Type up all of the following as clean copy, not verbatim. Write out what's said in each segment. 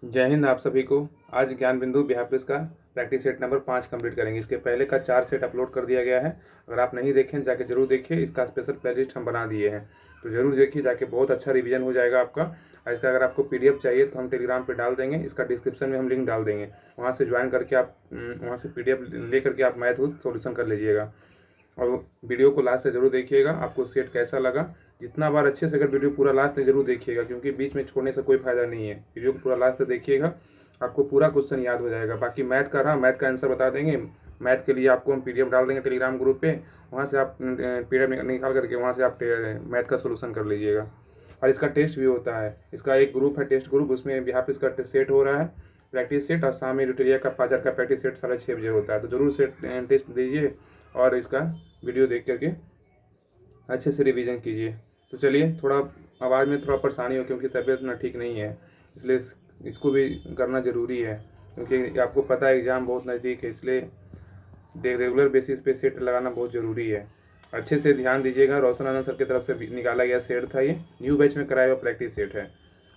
जय हिंद आप सभी को। आज ज्ञान बिंदु बिहार पुलिस का प्रैक्टिस सेट नंबर 5 कंप्लीट करेंगे। इसके पहले का 4 सेट अपलोड कर दिया गया है। अगर आप नहीं देखें जाके जरूर देखिए, इसका स्पेशल प्लेलिस्ट हम बना दिए हैं, तो जरूर देखिए जाके, बहुत अच्छा रिवीजन हो जाएगा आपका। और इसका अगर आपको पीडीएफ चाहिए तो हम टेलीग्राम पे डाल देंगे, इसका डिस्क्रिप्शन में हम लिंक डाल देंगे, वहाँ से ज्वाइन करके आप वहाँ से पीडीएफ ले करके आप मैथ सोल्यूशन कर लीजिएगा। और वीडियो को लास्ट से जरूर देखिएगा, आपको सेट कैसा लगा। जितना बार अच्छे से अगर वीडियो पूरा लास्ट तक जरूर देखिएगा, क्योंकि बीच में छोड़ने से कोई फायदा नहीं है। वीडियो को पूरा लास्ट तक देखिएगा, आपको पूरा क्वेश्चन याद हो जाएगा। बाकी मैथ का रहा, मैथ का आंसर बता देंगे। मैथ के लिए आपको हम पीडीएफ डाल देंगे टेलीग्राम ग्रुप पे, वहाँ से आप पीडीएफ निकाल करके वहाँ से आप मैथ का सोल्यूशन कर लीजिएगा। और इसका टेस्ट भी होता है, इसका एक ग्रुप है टेस्ट ग्रुप, उसमें बिहार पुलिस का सेट हो रहा है प्रैक्टिस सेट, और शाम में रुटेरिया का फाजर का प्रैक्टिस सेट 6:30 बजे होता है। तो जरूर सेट टेस्ट दीजिए और इसका वीडियो देख करके अच्छे से रिवीजन कीजिए। तो चलिए, थोड़ा आवाज़ में थोड़ा परेशानी हो क्योंकि तबीयत ना ठीक नहीं है, इसलिए इसको भी करना ज़रूरी है, क्योंकि आपको पता है एग्ज़ाम बहुत नज़दीक है, इसलिए रेगुलर बेसिस पे सेट लगाना बहुत ज़रूरी है। अच्छे से ध्यान दीजिएगा। रोशन आनंद सर की तरफ से निकाला गया सेट था, ये न्यू बैच में कराया हुआ प्रैक्टिस सेट है,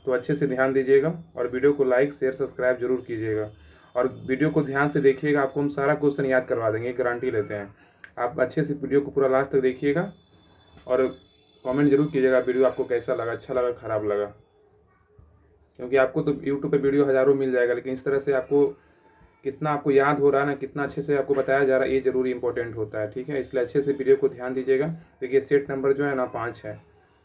तो अच्छे से ध्यान दीजिएगा। और वीडियो को लाइक शेयर सब्सक्राइब जरूर कीजिएगा, और वीडियो को ध्यान से देखिएगा, आपको हम सारा क्वेश्चन याद करवा देंगे, गारंटी लेते हैं। आप अच्छे से वीडियो को पूरा लास्ट तक देखिएगा और कमेंट जरूर कीजिएगा वीडियो आपको कैसा लगा, अच्छा लगा ख़राब लगा। क्योंकि आपको तो यूट्यूब पे वीडियो हज़ारों मिल जाएगा, लेकिन इस तरह से आपको कितना आपको याद हो रहा है ना, कितना अच्छे से आपको बताया जा रहा है, ये ज़रूरी इंपॉर्टेंट होता है। ठीक है, इसलिए अच्छे से वीडियो को ध्यान दीजिएगा। देखिए सेट नंबर जो है ना 5 है,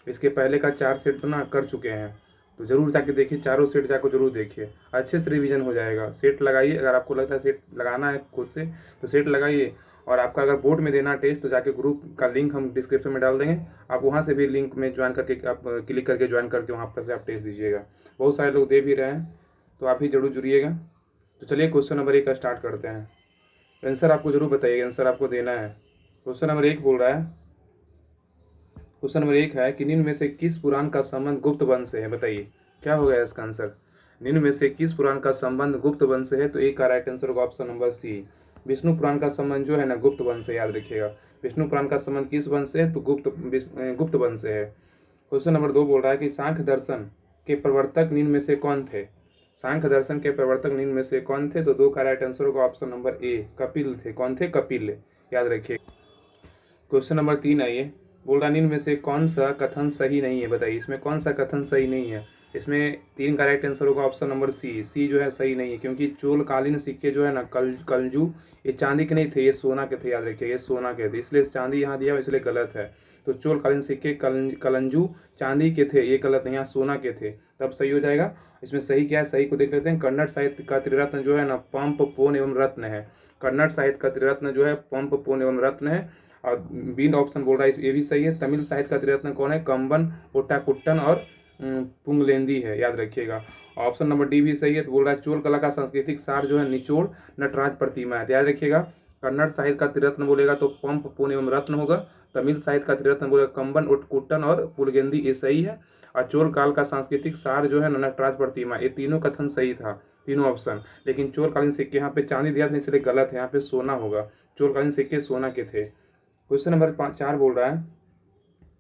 इसके पहले का 4 सेट तो ना कर चुके हैं, तो ज़रूर जाके देखिए, चारों सेट जाकर जरूर देखिए, अच्छे से रिवीजन हो जाएगा। सेट लगाइए, अगर आपको लगता है सेट लगाना है खुद से तो सेट लगाइए। और आपका अगर बोर्ड में देना टेस्ट तो जाके ग्रुप का लिंक हम डिस्क्रिप्शन में डाल देंगे, आप वहाँ से भी लिंक में ज्वाइन करके आप क्लिक करके ज्वाइन करके वहाँ पर से आप टेस्ट दीजिएगा। बहुत सारे लोग दे भी रहे हैं, तो आप ही जरूर जुड़िएगा। तो चलिए क्वेश्चन नंबर 1 का स्टार्ट करते हैं। आंसर आपको जरूर बताइएगा, आंसर आपको देना है। क्वेश्चन नंबर 1 बोल रहा है, क्वेश्चन नंबर 1 है कि निम्न में से किस पुराण का संबंध गुप्त वंश से है? बताइए क्या हो गया इसका आंसर। निम्न में से किस पुराण का संबंध गुप्त वंश से है? तो एक का राइट आंसर होगा ऑप्शन नंबर सी, विष्णु पुराण का संबंध जो है ना गुप्त वंश से, याद रखिएगा। विष्णु पुराण का संबंध किस वंश से है? तो गुप्त वंश से है। क्वेश्चन नंबर 2 बोल रहा है कि सांख्य दर्शन के प्रवर्तक निम्न में से कौन थे? सांख्य दर्शन के प्रवर्तक निम्न में से कौन थे? तो 2 का राइट आंसर होगा ऑप्शन नंबर ए, कपिल थे। कौन थे? कपिल, याद रखिए। क्वेश्चन नंबर 3 आइए, बोल रहा निम्न में से कौन सा कथन सही नहीं है? बताइए इसमें कौन सा कथन सही नहीं है। इसमें 3 का राइट आंसर होगा ऑप्शन नंबर सी, सी जो है सही नहीं है, क्योंकि चोलकालीन सिक्के जो है ना कलजू, ये चांदी के नहीं थे, ये सोना के थे, याद रखिए ये सोना के थे, इसलिए चांदी यहाँ दिया इसलिए गलत है। तो चोलकालीन सिक्के कलंजू चांदी के थे, ये गलत नहीं, यहाँ सोना के थे, तब सही हो जाएगा। इसमें सही क्या है, सही को देख लेते हैं। कन्नड़ साहित्य का त्रिरत्न जो है ना पंप पोन एवं रत्न है। कन्नड़ साहित्य का त्रिरत्न जो है पंप पोन एवं रत्न है। और बी ऑप्शन बोल रहा है ये भी सही है। तमिल साहित्य का त्रिरत्न कौन है? कंबन, ओट्टाकुट्टन और पुंगलेंदी है, याद रखिएगा। ऑप्शन नंबर डी भी सही है। तो बोल रहा है चोल कला का सांस्कृतिक सार जो है निचोड़ नटराज प्रतिमा है, तो याद रखिएगा। कन्नड़ साहित्य का त्रिरत्न बोलेगा तो पंप पुन एवं रत्न होगा। तमिल साहित्य का त्रिरत्न बोलेगा कंबन, ओट्टाकुट्टन और पुलगेंदी, ये सही है। और चोल काल का सांस्कृतिक सार जो है नटराज प्रतिमा, ये तीनों कथन सही था, तीनों ऑप्शन। लेकिन चोलकालीन सिक्के यहाँ पे चांदी दिया था इसलिए गलत है, यहाँ पे सोना होगा। चोलकालीन सिक्के सोना के थे। क्वेश्चन नंबर 4 बोल रहा है,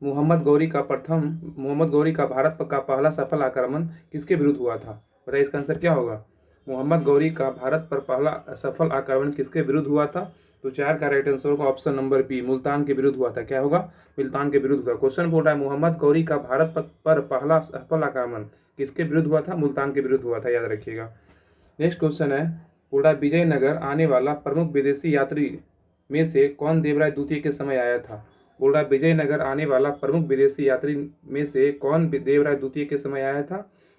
मोहम्मद गौरी का भारत का पहला सफल आक्रमण किसके विरुद्ध हुआ था? बताइए इसका आंसर क्या होगा। मोहम्मद गौरी का भारत पर पहला सफल आक्रमण किसके विरुद्ध हुआ था? तो 4 का राइट आंसर होगा ऑप्शन नंबर बी, मुल्तान के विरुद्ध हुआ था। क्या होगा? मुल्तान के विरुद्ध हुआ। क्वेश्चन बोल रहा है मोहम्मद गौरी का भारत पर पहला सफल आक्रमण किसके विरुद्ध हुआ था? मुल्तान के विरुद्ध हुआ था, याद रखिएगा। नेक्स्ट क्वेश्चन है, बोल रहा है विजयनगर आने वाला प्रमुख विदेशी यात्री में से कौन देवराय द्वितीय के समय आया था? बोल रहा है विजयनगर आने वाला प्रमुख विदेशी यात्री में से कौन देवराय द्वितीय के समय आया था?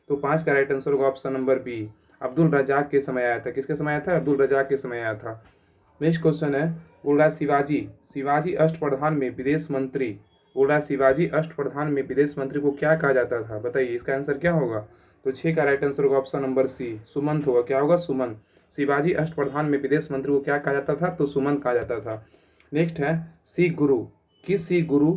तो 5 का राइट आंसर होगा option number B, Abdul Razzaq के समय आया था। किसके समय आया था? अब्दुल रजाक के समय आया था। नेक्स्ट क्वेश्चन है, बोल रहा है शिवाजी अष्टप्रधान में विदेश मंत्री, बोल रहा है शिवाजी अष्टप्रधान में विदेश मंत्री को क्या कहा जाता था? बताइए इसका आंसर क्या होगा। तो 6 का राइट आंसर होगा ऑप्शन नंबर सी, सुमंत होगा। क्या होगा? सुमंत। शिवाजी अष्टप्रधान में विदेश मंत्री को क्या कहा जाता था? तो सुमंत कहा जाता था। नेक्स्ट है सिख गुरु, किस सिख गुरु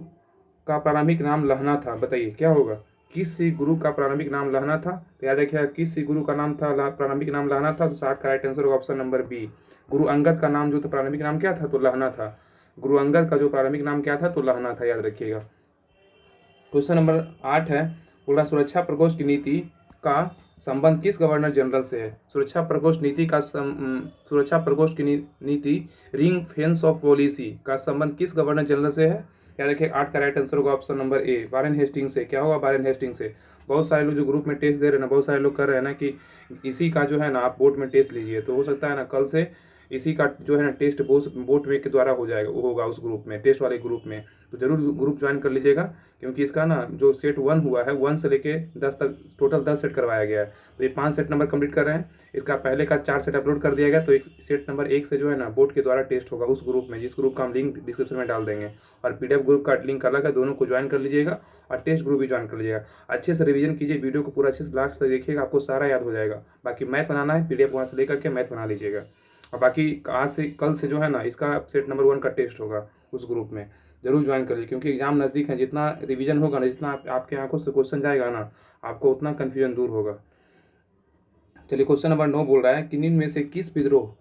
का प्रारंभिक नाम लहना था? बताइए क्या होगा। किस सिख गुरु का प्रारंभिक नाम लहना था? तो याद रखिएगा किस सिख गुरु का नाम था, प्रारंभिक नाम लहना था। तो 60 का राइट आंसर होगा option number B, Guru Angad का नाम जो था प्रारंभिक नाम क्या था? तो लहना था। गुरु अंगद का जो प्रारंभिक नाम क्या था? तो लहना था, याद रखिएगा। क्वेश्चन नंबर 8 है, बोल रहा सुरक्षा प्रकोष्ठ की नीति का संबंध किस गवर्नर जनरल से है? सुरक्षा प्रकोष्ठ नीति का सुरक्षा प्रकोष्ठ की नीति रिंग फेंस ऑफ पॉलिसी का संबंध किस गवर्नर जनरल से है? क्या रखे 8 का राइट आंसर होगा option number A, Warren Hasting से। क्या होगा? वारेन हेस्टिंग से। बहुत सारे लोग जो ग्रुप में टेस्ट दे रहे हैं ना, बहुत सारे लोग कर रहे हैं ना कि इसी का जो है ना आप बोर्ड में टेस्ट लीजिए, तो हो सकता है ना कल से इसी का जो है ना टेस्ट बोट वे के द्वारा हो जाएगा, वो होगा उस ग्रुप में, टेस्ट वाले ग्रुप में। तो जरूर ग्रुप ज्वाइन कर लीजिएगा, क्योंकि इसका ना जो सेट 1 हुआ है 1 से लेके 10 तक टोटल 10 सेट करवाया गया है। तो ये 5 सेट नंबर कंप्लीट कर रहे हैं। इसका पहले का 4 सेट अपलोड कर दिया गया, तो एक सेट नंबर 1 से जो है ना बोर्ड के द्वारा टेस्ट होगा उस ग्रुप में, जिस ग्रुप का हम लिंक डिस्क्रिप्शन में डाल देंगे। और PDF ग्रुप का लिंक अलग है, दोनों को ज्वाइन कर लीजिएगा और टेस्ट ग्रुप भी ज्वाइन कर लीजिएगा। अच्छे से रिवीजन कीजिए, वीडियो को पूरा अच्छे से लास्ट तक देखिएगा, आपको सारा याद हो जाएगा। बाकी मैथ बनाना है, PDF वहाँ से लेकर के मैथ बना लीजिएगा। और बाकी आज से कल से जो है ना इसका सेट नंबर 1 का टेस्ट होगा उस ग्रुप में, जरूर ज्वाइन करिए, क्योंकि एग्जाम नज़दीक है। जितना रिवीजन होगा ना, जितना आपके आंखों से क्वेश्चन जाएगा ना, आपको उतना कन्फ्यूजन दूर होगा। चलिए क्वेश्चन नंबर 9 बोल रहा है कि निम्न में से किस विद्रोह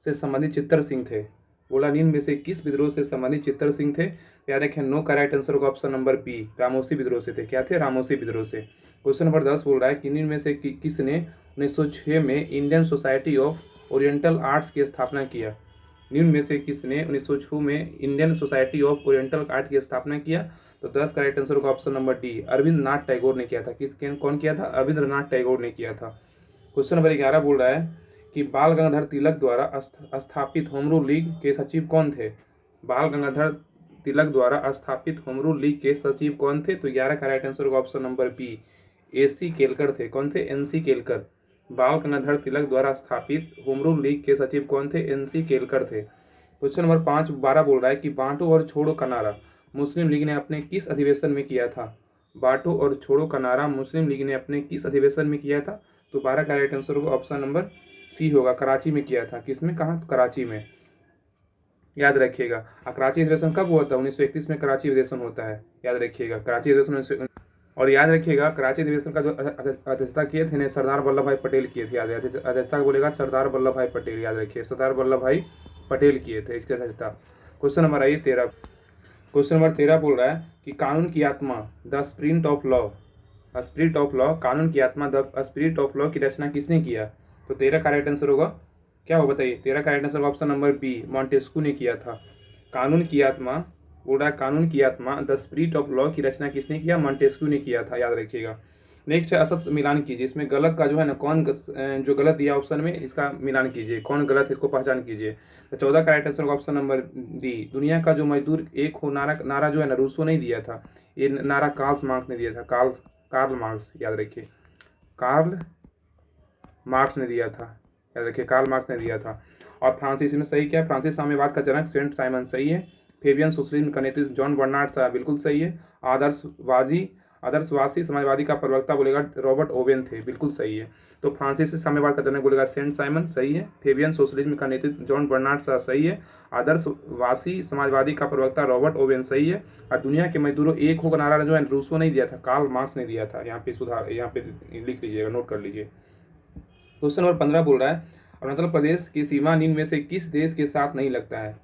से संबंधित चित्तर सिंह थे? बोला निम्न में से किस विद्रोह से संबंधित चित्तर सिंह थे? याद रखें 9 का राइट आंसर होगा ऑप्शन नंबर बी, रामोसी विद्रोह से थे। क्या थे? रामोसी विद्रोह से। क्वेश्चन नंबर 10 बोल रहा है कि निम्न में से किसने 1906 में Indian society of oriental arts की स्थापना किया? निम्न में से किसने 1906 में Indian society of oriental art की स्थापना किया? तो 10 का राइट आंसर होगा option number D, Arvind Nath Tagore ने किया था। कौन किया था? रविंद्रनाथ टैगोर ने किया था। क्वेश्चन नंबर 11 बोल रहा है कि बाल गंगाधर तिलक द्वारा स्थापित होम रूल लीग के सचिव कौन थे? बाल गंगाधर तिलक द्वारा स्थापित होम रूल लीग के सचिव कौन थे? तो 11 का राइट आंसर होगा option number B, AC Kelkar थे। कौन थे? NC केलकर। बाल गंगाधर तिलक द्वारा स्थापित होम रूल लीग के सचिव कौन थे? NC केलकर थे। क्वेश्चन नंबर 12 बोल रहा है कि बांटो और छोड़ो का नारा मुस्लिम लीग ने अपने किस अधिवेशन में किया था? बांटो और छोड़ो का नारा मुस्लिम लीग ने अपने किस अधिवेशन में किया था? तो 12 का राइट आंसर होगा ऑप्शन नंबर सी होगा, कराची में किया था। किसमें? कहाँ? कराची में। याद रखिएगा। कराची अधिवेशन कब हुआ था? 1931 में कराची अधिवेशन होता है, याद रखिएगा। कराची अधिवेशन और याद रखिएगा कराची अधिवेशन का जो अध्यक्षता किए थे सरदार वल्लभ भाई पटेल किए थे। याद अध्यक्षता बोलेगा सरदार वल्लभ भाई पटेल, याद रखिए सरदार वल्लभ भाई पटेल किए थे इसके अध्यक्षता। क्वेश्चन नंबर आइए 13। क्वेश्चन नंबर 13 बोल रहा है कि कानून की आत्मा the spirit of law, spirit of law, कानून की आत्मा द स्पिरिट ऑफ लॉ की रचना किसने किया? तो 13 का राइट आंसर होगा, क्या हो बताइए? 13 का right answer option number B, Montesquieu ने किया था। कानून की आत्मा बोल रहा है, कानून की आत्मा द स्पिरिट ऑफ लॉ की रचना किसने किया? मॉन्टेस्क्यू ने किया था, याद रखिएगा। नेक्स्ट है असत मिलान कीजिए। इसमें गलत का जो है ना कौन जो गलत दिया ऑप्शन में, इसका मिलान कीजिए, कौन गलत है इसको पहचान कीजिए। तो 14 का राइट आंसर होगा ऑप्शन नंबर डी, दुनिया का जो मजदूर एक हो नारा जो है ना रूसो नहीं दिया था, ये नारा कार्ल मार्क्स ने दिया था। कार्ल मार्क्स, याद रखिए, कार्ल मार्क्स ने दिया था, याद रखिए कार्ल मार्क्स ने दिया था। और फ्रांसीसी में सही क्या है? फ्रांसीसी साम्यवाद का जनक सेंट साइमन सही है। फेबियन सोशलिज्म का नेतृत्व जॉन बर्नार्ड साहब, बिल्कुल सही है। आदर्शवादी समाजवादी का प्रवक्ता बोलेगा रॉबर्ट ओवेन थे, बिल्कुल सही है। तो फ्रांसीसी साम्यवाद का जनक बोलेगा सेंट साइमन, सही है। फेबियन सोशलिज्म का नेतृत्व जॉन बर्नार्ड साहब, सही है। आदर्शवादी समाजवादी का प्रवक्ता रॉबर्ट ओवेन, सही है। और दुनिया के मजदूरों एक हो नारा जो है रूसो नहीं दिया था, कार्ल मार्क्स ने दिया था। यहाँ पे लिख लीजिएगा, नोट कर लीजिए। क्वेश्चन नंबर 15 बोल रहा है अरुणाचल प्रदेश की सीमा निम्न में से किस देश के साथ नहीं लगता है?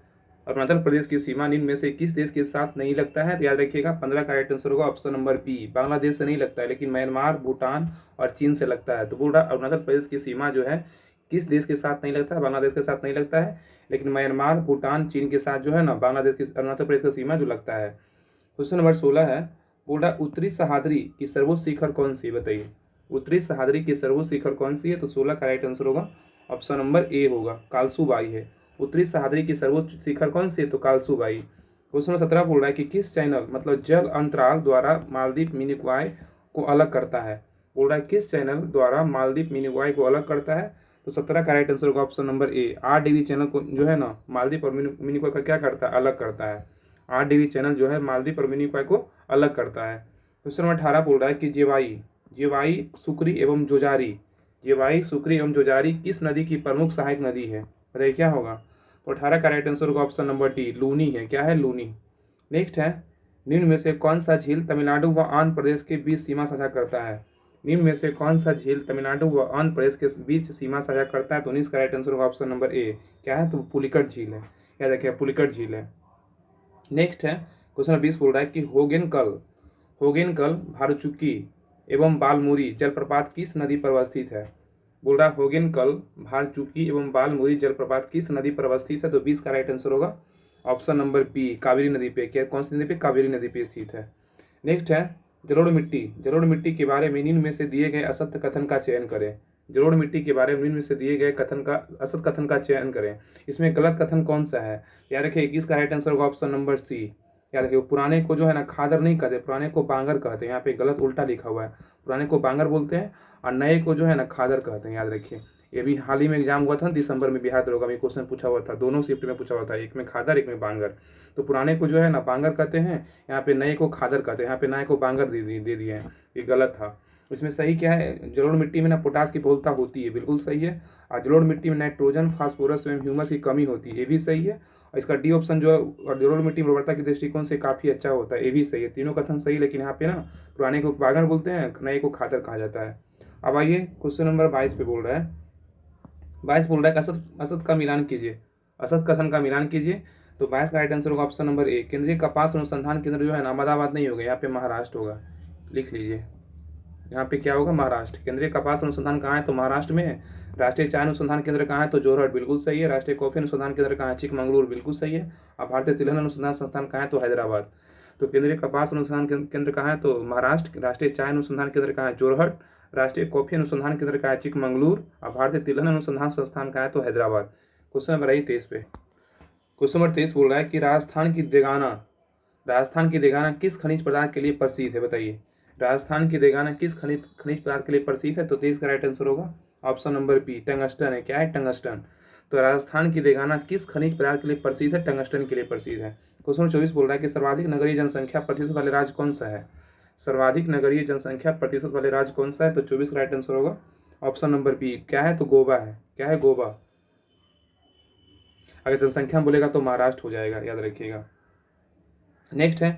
अरुणाचल प्रदेश की सीमा निम्न में से किस देश के साथ नहीं लगता है? तो याद रखिएगा 15 का राइट आंसर होगा ऑप्शन नंबर बी, बांग्लादेश से नहीं लगता है, लेकिन म्यांमार, भूटान और चीन से लगता है। तो बोल रहा है अरुणाचल प्रदेश की सीमा जो है किस देश के साथ नहीं लगता है? बांग्लादेश के साथ नहीं लगता है, लेकिन म्यांमार, भूटान, चीन के साथ जो है ना बांग्लादेश की अरुणाचल प्रदेश का सीमा जो लगता है। क्वेश्चन नंबर 16 है, बोल रहा उत्तरी सह्याद्री की सर्वोच्च शिखर कौन सी? बताइए, उत्तरी सह्याद्री की सर्वोच्च शिखर कौन सी है? तो 16 का राइट आंसर होगा ऑप्शन नंबर ए होगा, कालसूबाई है। उत्तरी सह्याद्री की सर्वोच्च शिखर कौन सी है? तो कालसूबाई। क्वेश्चन नंबर 17 बोल रहा है कि किस चैनल मतलब जल अंतराल द्वारा मालदीव मिनिकॉय को अलग करता है? बोल रहा है किस चैनल द्वारा मालदीव मिनिकॉय को अलग करता है? तो 17 का राइट आंसर होगा ऑप्शन नंबर ए, 8 डिग्री चैनल को जो है ना मालदीव और मिनिकॉय का क्या करता है? अलग करता है। 8 डिग्री चैनल जो है मालदीव और मिनिकॉय को अलग करता है। क्वेश्चन नंबर 18 बोल रहा है कि जेवाई, सुकरी एवं जोजारी, जेवाई, सुकरी एवं जोजारी किस नदी की प्रमुख सहायक नदी है? बताइए क्या होगा? तो 18 का राइट आंसर होगा ऑप्शन नंबर डी, लूनी है। क्या है? लूनी। नेक्स्ट है, निम्न में से कौन सा झील तमिलनाडु व आंध्र प्रदेश के बीच सीमा साझा करता है? निम्न में से कौन सा झील तमिलनाडु व आंध्र प्रदेश के बीच सीमा साझा करता है? तो 19 का राइट आंसर होगा ऑप्शन नंबर ए, क्या है? तो पुलिकट झील है, याद रखिए पुलिकट झील है। नेक्स्ट है क्वेश्चन नंबर 20 बोल रहा है कि होगेनकल, भारुचुकी एवं बालमुरी जलप्रपात किस नदी पर अवस्थित है? बोल रहा है होगेनकल, भालचुकी एवं बालमुरी जलप्रपात किस नदी पर अवस्थित है? तो 20 का राइट आंसर होगा ऑप्शन नंबर बी, कावेरी नदी पे। क्या कौन सी नदी पे? कावेरी नदी पे स्थित है। नेक्स्ट है जलोढ़ मिट्टी। जलोढ़ मिट्टी के बारे में निम्न में से दिए गए असत्य कथन का चयन करें। जलोढ़ मिट्टी के बारे में निम्न में से दिए गए असत्य कथन का चयन करें। इसमें गलत कथन कौन सा है? याद रखिए 21 का राइट आंसर होगा ऑप्शन नंबर सी। याद रखिए पुराने को जो है ना खादर नहीं कहते, पुराने को बांगर कहते हैं। यहाँ पे गलत उल्टा लिखा हुआ है, पुराने को बांगर बोलते हैं और नए को जो है ना खादर कहते हैं। याद रखिए ये भी हाल ही में एग्जाम हुआ था दिसंबर में, बिहार दरोगा में क्वेश्चन पूछा हुआ था, दोनों शिफ्ट में पूछा हुआ था, एक में खादर एक में बांगर। तो पुराने को जो है ना बांगर कहते हैं, यहाँ पे नए को खादर कहते हैं, यहाँ पे नए को बांगर दे दिए हैं, ये गलत था। इसमें सही क्या है? जलोढ़ मिट्टी में ना पोटास की बहुलता होती है, बिल्कुल सही है। और जलोढ़ मिट्टी में नाइट्रोजन, फास्फोरस एवं ह्यूमस की कमी होती है, ये भी सही है। और इसका डी ऑप्शन जो जलोढ़ मिट्टी में उर्वरता के दृष्टिकोण से काफ़ी अच्छा होता है, ये भी सही है। तीनों कथन सही, लेकिन यहाँ पे ना पुराने को बांगर बोलते हैं, नए को खादर कहा जाता है। अब आइए क्वेश्चन नंबर 22 पे बोल रहा है, 22 बोल रहा है असत का मिलान कीजिए, असत कथन का मिलान कीजिए। तो 22 का राइट आंसर होगा ऑप्शन नंबर ए, केंद्रीय कपास अनुसंधान केंद्र जो है ना अहमदाबाद नहीं होगा, यहाँ पे महाराष्ट्र होगा, लिख लीजिए। यहाँ पे क्या होगा? महाराष्ट्र। केंद्रीय कपास अनुसंधान कहाँ है? तो महाराष्ट्र में है। राष्ट्रीय चाय अनुसंधान केंद्र कहाँ है? तो जोरहट, बिल्कुल सही है। राष्ट्रीय कॉफी अनुसंधान केंद्र कहाँ है? चिकमंगलुरु, बिल्कुल सही है। और भारतीय तिलहन अनुसंधान संस्थान कहाँ है? तो हैदराबाद। तो केंद्रीय कपास अनुसंधान केंद्र कहाँ है? तो महाराष्ट्र। राष्ट्रीय चाय अनुसंधान केंद्र कहाँ है? जोरहट। राष्ट्रीय कॉफी अनुसंधान केंद्र कहाँ है? चिकमंगलुरु। और भारतीय तिलहन अनुसंधान संस्थान कहाँ है? तो हैदराबाद। क्वेश्चन नंबर 23 पे, क्वेश्चन नंबर 23 बोल रहा है कि राजस्थान की देगाना किस खनिज पदार्थ के लिए प्रसिद्ध है? बताइए राजस्थान की देगाना किस खनिज पदार्थ के लिए प्रसिद्ध है? तो 23 का राइट आंसर होगा ऑप्शन नंबर बी, टंगस्टन है। क्या है? टंगस्टन। तो राजस्थान की देगाना किस खनिज पदार्थ के लिए प्रसिद्ध है? टंगस्टन के लिए प्रसिद्ध है। क्वेश्चन नंबर 24 बोल रहा है कि सर्वाधिक नगरीय जनसंख्या प्रतिशत वाले राज्य कौन सा है? सर्वाधिक नगरीय जनसंख्या प्रतिशत वाले राज्य कौन सा है? तो 24 का राइट आंसर होगा ऑप्शन नंबर बी। क्या है? तो गोवा है। क्या है? गोवा। अगर जनसंख्या बोलेगा तो महाराष्ट्र हो जाएगा, याद रखिएगा। नेक्स्ट है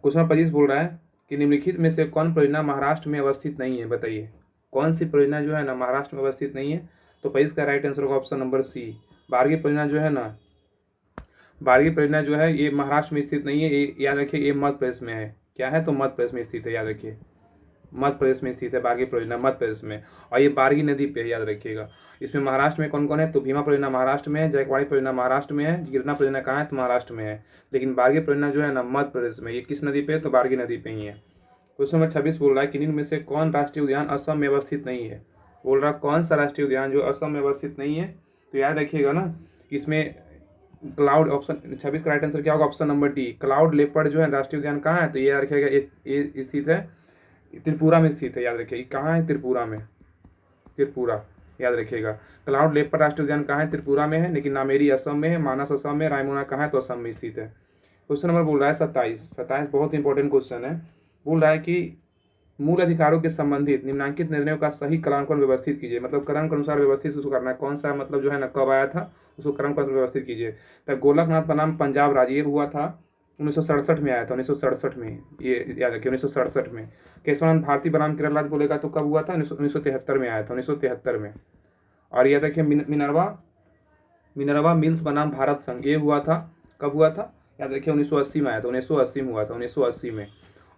क्वेश्चन नंबर 25 बोल रहा है कि निम्नलिखित में से कौन परियोजना महाराष्ट्र में अवस्थित नहीं है? बताइए कौन सी परियोजना जो है ना महाराष्ट्र में अवस्थित नहीं है? तो 25 का राइट आंसर होगा ऑप्शन नंबर सी, बारगी परियोजना जो है ना, बारगी परियोजना जो है ये महाराष्ट्र में स्थित नहीं है, ये याद रखिए, ये मध्य प्रदेश में है। क्या है? तो मध्य प्रदेश में स्थित है, याद रखिए, मध्य प्रदेश में स्थित है बारगी परियोजना, मध्य प्रदेश में। और ये बारगी नदी पे है, याद रखिएगा। इसमें महाराष्ट्र में कौन कौन है? तो भीमा परियोजना महाराष्ट्र में है, जायकवाड़ी परियोजना महाराष्ट्र में है, गिरना परियोजना कहाँ है? तो महाराष्ट्र में है। लेकिन बारगी परियोजना जो है ना मध्य प्रदेश में। ये किस नदी पे है? तो बारगी नदी पे ही है। क्वेश्चन नंबर 26 बोल रहा है कि निम्न में से कौन राष्ट्रीय उद्यान असम में अवस्थित नहीं है? बोल रहा कौन सा राष्ट्रीय उद्यान जो असम में अवस्थित नहीं है? तो याद रखिएगा ना, इसमें क्लाउड, ऑप्शन 26 का राइट आंसर क्या होगा? Option number D, cloud leopard जो है राष्ट्रीय उद्यान कहाँ है? तो ये याद रखिएगा, ये स्थित है त्रिपुरा में स्थित है, याद रखिए। कहाँ है? त्रिपुरा में, त्रिपुरा, याद रखिएगा। क्लाउड लेपर्ड राष्ट्रीय उद्यान कहाँ है? त्रिपुरा में है। लेकिन नामेरी असम में है, मानस असम में, रायमोना कहाँ है? तो असम में स्थित है। क्वेश्चन नंबर बोल रहा है 27 बहुत इंपॉर्टेंट क्वेश्चन है। बोल रहा है कि मूल अधिकारों के संबंधित निम्नलिखित निर्णयों का सही क्रमांकन व्यवस्थित कीजिए। मतलब क्रम के अनुसार व्यवस्थित उसको करना है, कौन सा मतलब जो है ना कब आया था उसको क्रम के अनुसार व्यवस्थित कीजिए। तब गोलकनाथ बनाम पंजाब राज्य हुआ था 1967 में, आया था 1967 में, ये याद रखिए 1967 में। केशवानंद भारती बनाम केरल राज्य बोलेगा तो कब हुआ था? 1973 में आया था, 1973 में। और याद रखिए मिनरवा मिल्स बनाम भारत संघ, ये हुआ था, कब हुआ था? याद रखिए 1980 में आया था, 1980 में हुआ था, 1980 में।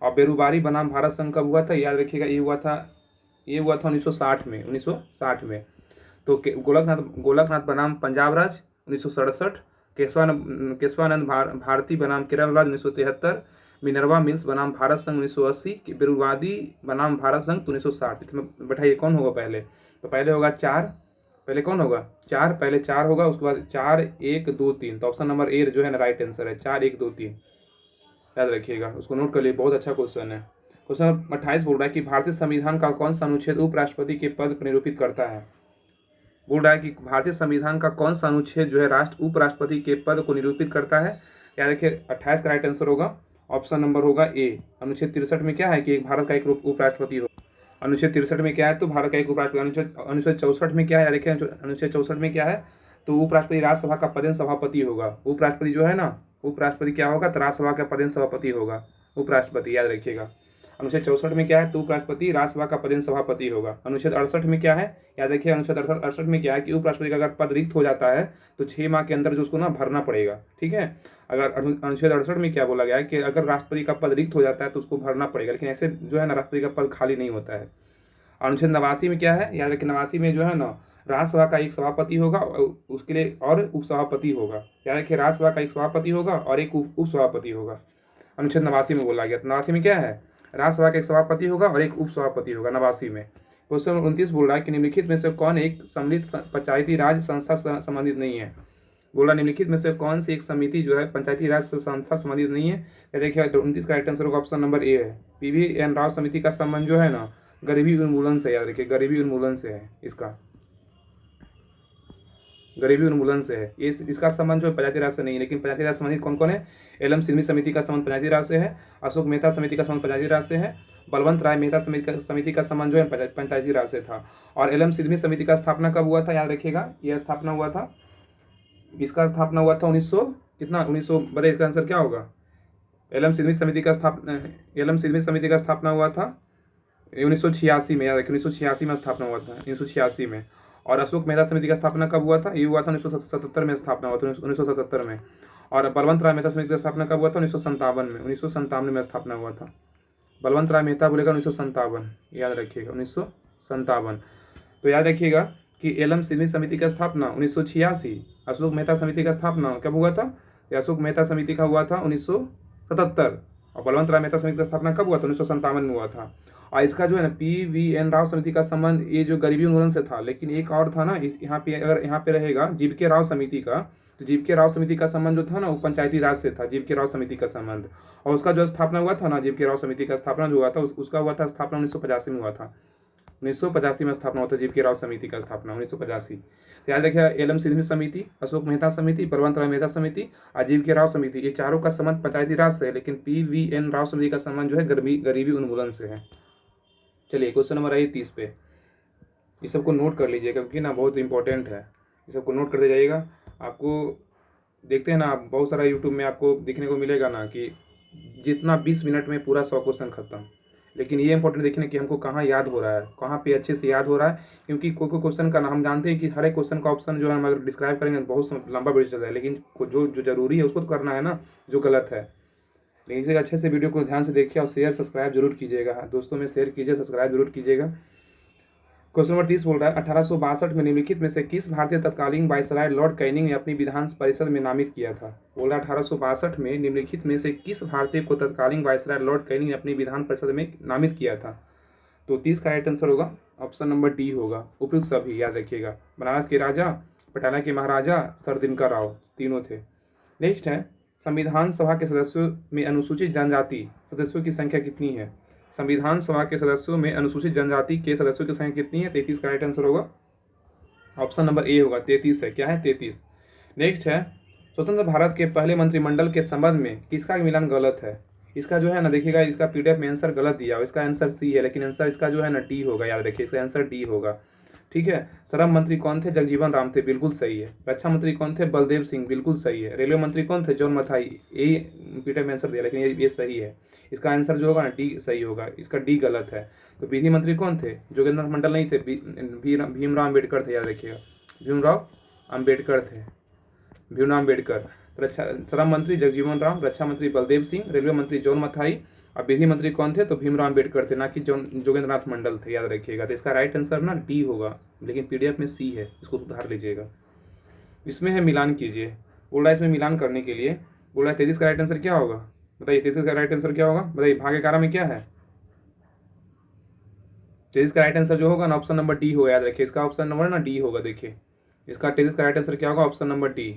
और बेरुबारी बनाम भारत संघ कब हुआ था? याद रखिएगा ये हुआ था 1960 में, 1960 में। तो गोलकनाथ बनाम पंजाब राज्य 1967, केशवानंद भारती बनाम केरल राज्य 1973, मिनरवा मिल्स बनाम भारत संघ 1980, बेरुवादी बनाम भारत संघ 1960। इसमें बैठाइए कौन होगा पहले? तो पहले होगा 4, पहले कौन होगा? 4, पहले 4 होगा, उसके बाद 4 1 2 3। तो ऑप्शन नंबर ए जो है ना राइट आंसर है, 4 1 2 3, याद रखिएगा, उसको नोट कर लिए, बहुत अच्छा क्वेश्चन है। क्वेश्चन नंबर 28 बोल रहा है कि भारतीय संविधान का कौन सा अनुच्छेद उपराष्ट्रपति के पद पर निरूपित करता है? बोल रहा है कि भारतीय संविधान का कौन सा अनुच्छेद जो है उपराष्ट्रपति के पद को निरूपित करता है? याद रखिए 28 का राइट आंसर होगा ऑप्शन नंबर होगा ए। अनुच्छेद 63 में क्या है कि भारत का एक उपराष्ट्रपति हो। अनुच्छेद 63 में क्या है? तो भारत का एक उपराष्ट्रपति। अनुच्छेद 64 में क्या है? देखिए अनुच्छेद 64 में क्या है? तो उपराष्ट्रपति राज्यसभा का पदेन सभापति होगा। उपराष्ट्रपति जो है ना, उपराष्ट्रपति क्या होगा? तो राज्यसभा का पदेन सभापति होगा उपराष्ट्रपति, याद रखिएगा। अनुच्छेद 64 में क्या है, तो उपराष्ट्रपति राज्यसभा का पदेन सभापति होगा। अनुच्छेद 68 में क्या है, याद रखिए, अनुच्छेद 68 में क्या है कि उपराष्ट्रपति का अगर पद रिक्त हो जाता है तो 6 माह के अंदर जो उसको ना भरना पड़ेगा। ठीक है, अगर अनुच्छेद 68 में क्या बोला गया है कि अगर राष्ट्रपति का पद रिक्त हो जाता है तो उसको भरना पड़ेगा, लेकिन ऐसे जो है ना राष्ट्रपति का पद खाली नहीं होता है। अनुच्छेद 89 में क्या है, याद रखिए, 89 में जो है ना राज्यसभा का एक सभापति होगा उसके लिए और उपसभापति होगा। याद रखिए, राज्यसभा का एक सभापति होगा और एक उपसभापति होगा। अनुच्छेद 89 में बोला गया। 89 में क्या है, राज्यसभा का एक सभापति होगा और एक उपसभापति होगा। 89 में क्वेश्चन 29 बोल रहा है कि निम्नलिखित में से कौन एक सम्मिलित पंचायती राज संस्था संबंधित नहीं है। बोला निम्नलिखित में से कौन सी एक समिति जो है पंचायती राज संस्था संबंधित नहीं है। देखिए 29 का राइट आंसर होगा ऑप्शन नंबर ए है। PVN राव समिति का संबंध जो है ना गरीबी उन्मूलन से, याद रखिए गरीबी उन्मूलन से है, इसका गरीबी उन्मूलन से है। ये इसका संबंध जो पंचायती राज से नहीं है, लेकिन पंचायती राज संबंधित कौन कौन है, एलएम सिडमी समिति का संबंध पंचायती राज से है, अशोक मेहता समिति का संबंध पंचायती राज से है, बलवंत राय मेहता समिति का संबंध जो है पंचायती राज से था। और एलएम सिडमी समिति का स्थापना कब हुआ था, याद रखिएगा, यह स्थापना हुआ था, इसका स्थापना हुआ था 1900 कितना 1900 बताइए, इसका आंसर क्या होगा। एलएम सिडमी समिति का स्थापना हुआ था 1986 में, याद रखिए 1986 में स्थापना हुआ था, 1986 में। और अशोक मेहता समिति का स्थापना कब हुआ था, ये हुआ था 1977 में स्थापना हुआ था, 1977 में। और बलवंत राय मेहता समिति का स्थापना कब हुआ था, 1957 में, 1957 में स्थापना हुआ था। बलवंत राय मेहता बोलेगा 1957, याद रखिएगा 1957। तो याद रखिएगा कि एलएम सिडनी समिति का स्थापना 1986, अशोक मेहता समिति का स्थापना कब हुआ था, अशोक मेहता समिति का हुआ था 1977, और बलवंत राय मेहता समिति का स्थापना कब हुआ था, 1957 में हुआ था। और इसका जो है ना PVN राव समिति का संबंध ये जो गरीबी उन्मूलन से था, लेकिन एक और था ना, इस यहाँ पे अगर यहाँ पे रहेगा जीवीके राव समिति का, तो जीवीके राव समिति का संबंध जो था ना वो पंचायती राज से था, जीवीके राव समिति का संबंध। और उसका जो स्थापना हुआ था ना, जीवीके राव समिति का स्थापना जो हुआ था उसका हुआ था स्थापना 1985 में हुआ था, 1985 में स्थापना होता है जीवीके राव समिति का स्थापना 1985। याद रखिए एलएम सिडमी समिति, अशोक मेहता समिति, बलवंत राय मेहता समिति, जीवीके राव समिति, ये चारों का संबंध पंचायती राज से है, लेकिन PVN राव समिति का संबंध जो है गरीबी उन्मूलन से है। चलिए क्वेश्चन नंबर आई 30 पे, इस सबको नोट कर लीजिएगा क्योंकि ना बहुत इंपॉर्टेंट है, इस सबको नोट करते जाइएगा। आपको देखते हैं ना, आप बहुत सारा यूट्यूब में आपको दिखने को मिलेगा ना कि जितना 20 मिनट में पूरा 100 क्वेश्चन खत्म, लेकिन ये इंपॉर्टेंट देखने कि हमको कहाँ याद हो रहा है, कहाँ पे अच्छे से याद हो रहा है। क्योंकि कोई क्वेश्चन का ना हम जानते हैं कि हर एक क्वेश्चन का ऑप्शन जो है हम अगर डिस्क्राइब करेंगे बहुत लंबा वीडियो चल रहा है, लेकिन जो जरूरी है उसको तो करना है ना, जो गलत है। लेकिन इसे अच्छे से वीडियो को ध्यान से देखिए और शेयर सब्सक्राइब जरूर कीजिएगा, दोस्तों में शेयर कीजिए, सब्सक्राइब जरूर कीजिएगा। क्वेश्चन नंबर 30 बोल रहा है 1862 में निम्नलिखित में से किस भारतीय तत्कालीन वायसराय लॉर्ड कैनिंग ने अपनी विधान परिषद में नामित किया था। बोल रहा है 1862 में निम्नलिखित में से किस भारतीय को तत्कालीन वायसराय लॉर्ड कैनिंग ने अपनी विधान परिषद में नामित किया था। तो 30 का राइट आंसर होगा ऑप्शन नंबर डी होगा, उपयुक्त सभी, याद रखिएगा। बनारस के राजा, पटियाला के महाराजा, सर दिनकर राव, तीनों थे। नेक्स्ट है संविधान सभा के सदस्यों में अनुसूचित जनजाति सदस्यों की संख्या कितनी है। संविधान सभा के सदस्यों में अनुसूचित जनजाति के सदस्यों की संख्या कितनी है। 33 का राइट आंसर होगा ऑप्शन नंबर ए होगा, 33 है, क्या है 33। नेक्स्ट है स्वतंत्र भारत के पहले मंत्रिमंडल के संबंध में किसका मिलान गलत है। इसका जो है ना देखिएगा, इसका PDF में आंसर गलत दिया, इसका आंसर सी है, लेकिन आंसर इसका जो है ना डी होगा, याद रखिए इसका आंसर डी होगा। ठीक है, श्रम मंत्री कौन थे, जगजीवन राम थे, बिल्कुल सही है। रक्षा मंत्री कौन थे, बलदेव सिंह, बिल्कुल सही है। रेलवे मंत्री कौन थे, जॉन मथाई, यही PDF में आंसर दिया, लेकिन ये सही है। इसका आंसर जो होगा ना डी सही होगा, इसका डी गलत है। तो विधि मंत्री कौन थे, जोगेंद्र मंडल नहीं थे, भीमराव अम्बेडकर थे, याद रखिएगा भीमराव अम्बेडकर थे, भीमराव अम्बेडकर। श्रम मंत्री जगजीवन राम, रक्षा मंत्री बलदेव सिंह, रेलवे मंत्री जॉन मथाई, और विधि मंत्री कौन थे, तो भीमराव अम्बेडकर थे, ना कि जोगेंद्र नाथ मंडल थे, याद रखिएगा। तो इसका राइट आंसर ना डी होगा, लेकिन PDF में सी है, इसको सुधार लीजिएगा। इसमें है मिलान कीजिए, बोल रहा है इसमें मिलान करने के लिए, बोल रहा है 33 का राइट आंसर क्या होगा, बताइए 33 का राइट आंसर क्या होगा, बताइए भाग 11 में क्या है। 33 का राइट आंसर जो होगा ना ऑप्शन नंबर डी होगा, याद रखिए इसका ऑप्शन नंबर ना डी होगा। देखिए इसका 33 का राइट आंसर क्या होगा, ऑप्शन नंबर डी,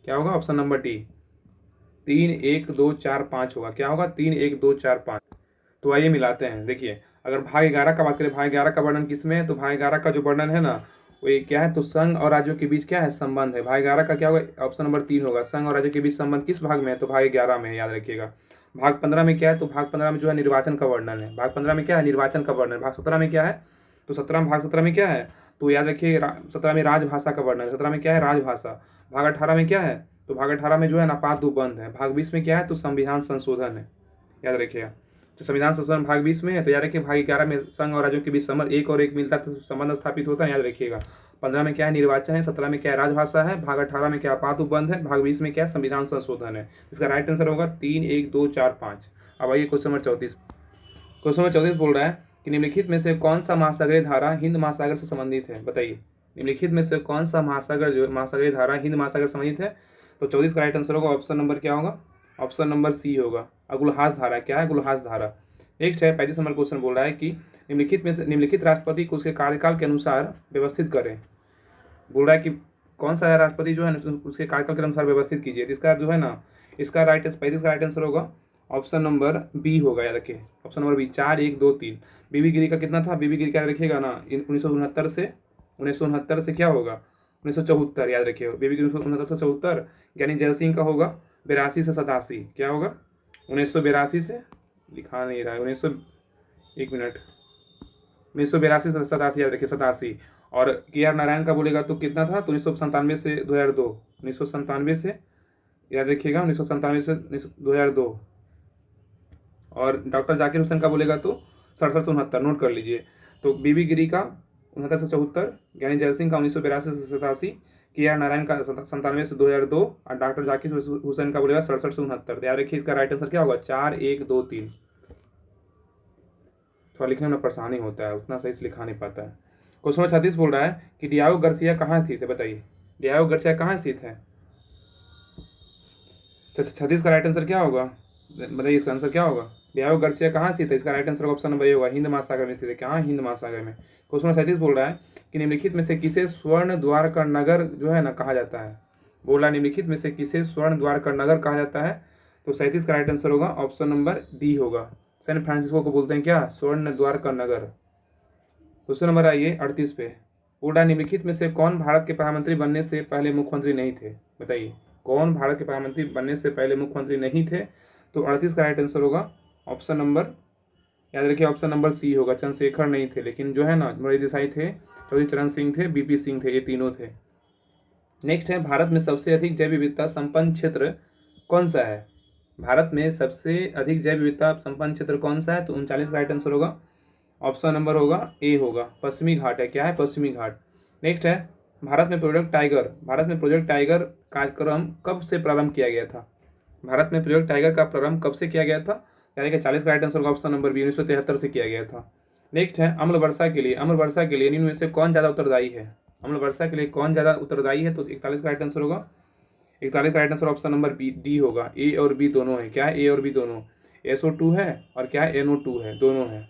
क्या होगा ऑप्शन नंबर डी, 3 1 2 4 5 होगा, क्या होगा 3 1 2 4 5। तो आइए मिलाते हैं। देखिए अगर भाग 11 का बात करें, भाग 11 का वर्णन किसमें है, तो भाग 11 का जो वर्णन है ना वो ये क्या है, तो संघ और राज्यों के बीच क्या है, संबंध है। भाग 11 का क्या होगा, ऑप्शन नंबर 3 होगा, संघ और राज्यों के बीच संबंध किस भाग में है, तो भाग 11 में है, याद रखिएगा। भाग 15 में क्या है, तो भाग 15 में जो है निर्वाचन का वर्णन है, भाग 15 में क्या है, निर्वाचन का वर्णन। भाग 17 में क्या है, तो भाग 17 में क्या है, तो याद रखिए 17 में राजभाषा का वर्णन है, 17 में क्या है, राजभाषा। भाग 18 में क्या है, तो भाग 18 में जो है नापात बंद है। भाग 20 में क्या है, तो संविधान संशोधन है, याद रखिएगा। संविधान संशोधन भाग 20 में है, तो याद रखिए भाग 11 में संघ और राज्यों के बीच समर एक और एक मिलता तो संबंध स्थापित होता है, याद रखिएगा। 15 में क्या है, निर्वाचन है। 17 में क्या है, राजभाषा है। भाग 18 में क्या, आपात उपबंध है। भाग 20 में क्या है, संविधान संशोधन है। इसका राइट आंसर होगा 3, 1, 2, 4, 5। अब आइए क्वेश्चन नंबर 34। क्वेश्चन नंबर 34 बोल रहा है कि निम्नलिखित में से कौन सा महासागरीय धारा हिंद महासागर से संबंधित है, बताइए। निम्नलिखित में से कौन सा महासागरीय धारा हिंद महासागर से संबंधित है। तो 34 का राइट आंसर होगा ऑप्शन नंबर क्या होगा, ऑप्शन नंबर सी होगा, गुलहास धारा। क्या है, गुलहास धारा। नेक्स्ट है 35 नंबर क्वेश्चन बोल रहा है कि निम्नलिखित राष्ट्रपति को उसके कार्यकाल के अनुसार व्यवस्थित करें। बोल रहा है कि कौन सा राष्ट्रपति जो है उसके कार्यकाल के अनुसार व्यवस्थित कीजिए। तो इसका जो है ना, इसका 35 का राइट आंसर होगा ऑप्शन नंबर बी होगा, याद रखिए ऑप्शन नंबर बी। 4, 1, 2, 3। बीबी गिरी का कितना था, बीबी गिरी का याद रखिएगा ना, 1969 से क्या होगा, 1974, याद रखिए बीबी गिरी 1969 से 74। ज्ञानी जैल सिंह का होगा 82 से 87, क्या होगा 1982 से, लिखा नहीं रहा है, 1982 से 87, याद रखिए 87। और KR नारायण का बोलेगा तो कितना था, तो 1997 से 2002, 1997 से याद रखिएगा, 1997 से 2002। और डॉक्टर जाकिर हुसैन का बोलेगा तो 67 से 69, नोट कर लीजिए। तो बीबी गिरी का 69 से 74, ज्ञानी जैल सिंह का 1982 से 87, KR नारायण का 97 से 2002 और डॉक्टर जाकिर हुसैन का बोलेगा 67 से 69। तो याद रखिए इसका राइट आंसर क्या होगा, 4, 1, 2, 3। थोड़ा लिखने में परेशानी होता है, उतना सही से लिखा नहीं पाता है। क्वेश्चन नंबर 36 बोल रहा है कि डियागो गार्सिया कहाँ स्थित है, बताइए। डियागो गार्सिया कहाँ स्थित है। तो 36 का राइट आंसर क्या होगा, बताइए इसका आंसर क्या होगा। डियागो गार्सिया कहाँ स्थित है, इसका राइट आंसर ऑप्शन नंबर ए होगा, हिंद महासागर में स्थित है। कहाँ, हिंद महासागर में। क्वेश्चन नंबर 37 बोल रहा है कि निम्नलिखित में से किसे स्वर्ण द्वार का नगर जो है ना कहा जाता है। बोल रहा है निम्नलिखित में से किसे स्वर्ण द्वार का नगर कहा जाता है। तो 37 का राइट आंसर होगा ऑप्शन नंबर डी होगा, सैन फ्रांसिस्को को बोलते हैं क्या, स्वर्ण द्वार का नगर। क्वेश्चन नंबर आइए 38 पे। बोल रहा है निम्नलिखित में से कौन भारत के प्रधानमंत्री बनने से पहले मुख्यमंत्री नहीं थे, बताइए। कौन भारत के प्रधानमंत्री बनने से पहले मुख्यमंत्री नहीं थे। तो 38 का राइट आंसर होगा ऑप्शन नंबर, याद रखिए ऑप्शन नंबर सी होगा, चंद्रशेखर नहीं थे, लेकिन जो है ना मोरारजी देसाई थे, चौधरी चरण सिंह थे, BP सिंह थे, ये तीनों थे। नेक्स्ट है भारत में सबसे अधिक जैव विविधता संपन्न क्षेत्र कौन सा है। भारत में सबसे अधिक जैव विविधता संपन्न क्षेत्र कौन सा है। तो 39 का राइट आंसर होगा ऑप्शन नंबर होगा ए होगा, पश्चिमी घाट है। क्या है, पश्चिमी घाट। नेक्स्ट है भारत में प्रोजेक्ट टाइगर कार्यक्रम कब से प्रारंभ किया गया था। भारत में प्रोजेक्ट टाइगर का प्रारंभ कब से किया गया था, यानी कि 40 का right answer option number B, 1973 से किया गया था। नेक्स्ट है अम्ल वर्षा के लिए निम्न में से कौन ज़्यादा उत्तरदायी है। अम्ल वर्षा के लिए कौन ज़्यादा उत्तरदायी है। तो 41 का राइट आंसर होगा, 41 का right answer option number B, D होगा। ए और बी दोनों है। क्या है, ए और बी दोनों, SO2 है और क्या है, NO2 है, दोनों है।